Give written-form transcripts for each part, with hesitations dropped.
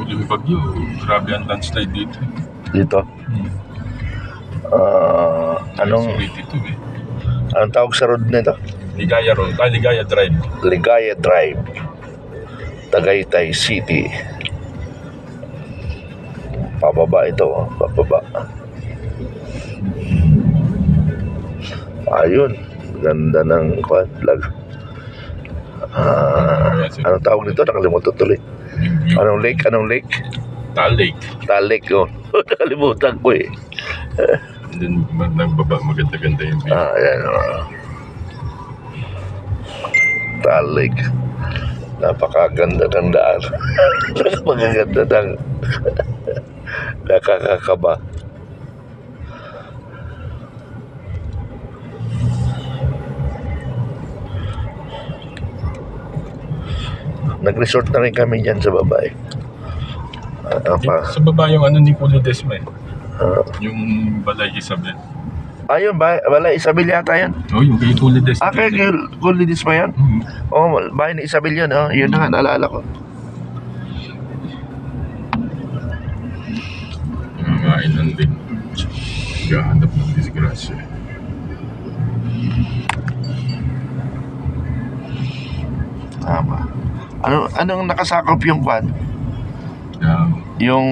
Yung bagyo, grabe ang landslide dito. Dito. Anong tawag sa road nito? Ligaya Road. Ligaya Drive. Ligaya Drive, Tagaytay City. Pababa ito, pababa. Ayun, ganda ng vlog. Anong tawag nito? Nakalimutan tuloy. Anong lake? Taal Lake. Taal Lake, oh. Nakalimutan ko eh. Then, nagbaba, maganda-ganda yung view. Ayan, Taal Lake. Napakaganda ng daan. Napakaganda ng nakakakaba. Nag-resort na rin kami dyan sa babae. Sa baba yung ni Pulo Desma yung Balay Isabel. Ayun ba? Wala, Isabel yata yan. Yung kay Pulo Desma. Kay Kulidis pa yan? Bahay ni Isabel yun. Yun na nga, naalala ko. Mga ilan din. Gahanap ng disgrasya. Tama. Anong nakasakop yung van? Yung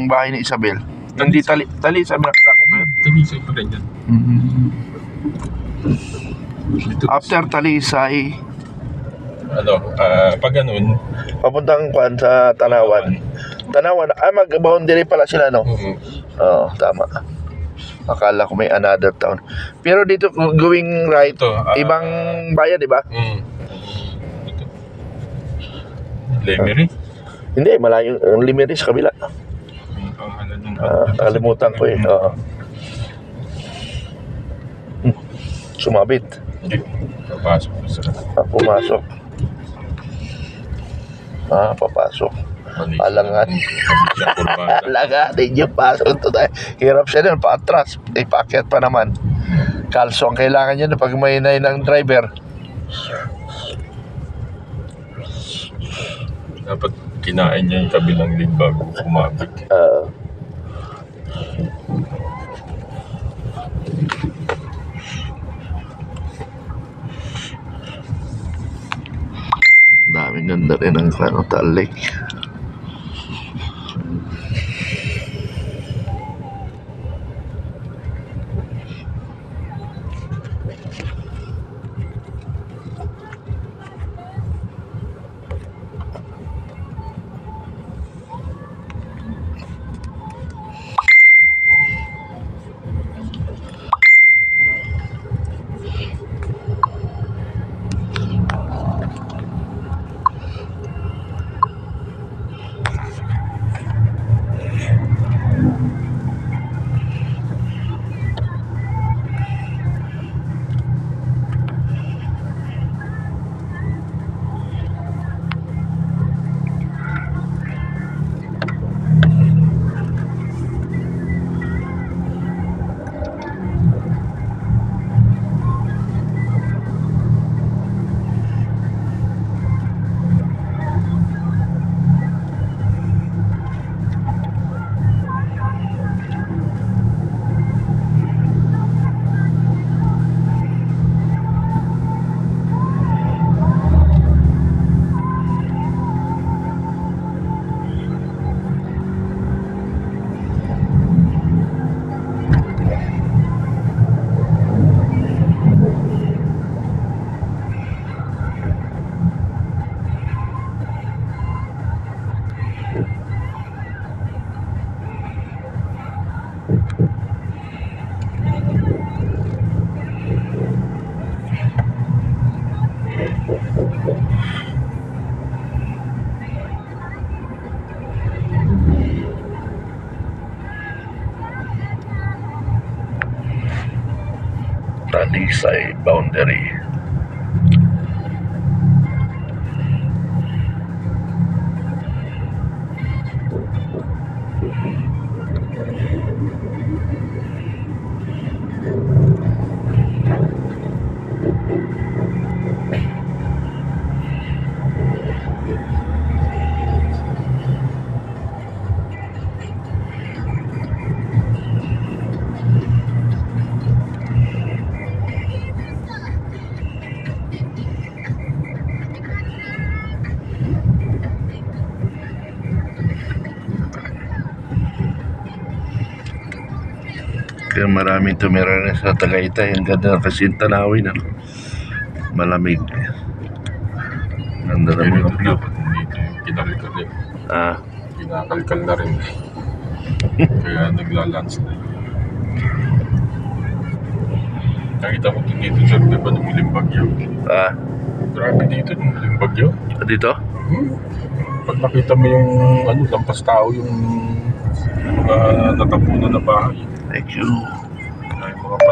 bahay ni Isabel? Hindi tali sa nakasakop yun? Talisay pa rin yan. After Talisay, pag ganun, papuntang kwan sa Tanawan. Mag-boundary pala sila, no? Oo, tama. Akala ko may another town. Pero dito, going right, ibang bayan, di ba? Lemery? Hindi, malayo. Ang Lemery sa kabila. Kalimutan ko eh. Sumabit. Hindi. Papasok. Pumasok. Papasok. Alangan. Alangan. Hindi yung pasok ito tayo. Hirap siya din. Paatras. Ipakyat pa naman. Kalso ang kailangan niya pag may ng driver. Dapat kinain niya yung kabilang lane bago kumabit. Daming ganda rin ang Taal Lake. Talisay boundary. Kaya maraming tumira rin sa Tagaytay. Ang ganda kasi yung tanawin. Ano? Malamig. Ganda na mga view. Dito yung kinalkal eh. Ah, Kinakalkal na rin. Kaya nagla-landslide. Nakita ko din dito sir, diba nung huling bagyo? ah, Grabe dito nung huling bagyo. dito? Pag nakita mo yung lampas tao, yung mga natapunan na bahay. Thank you.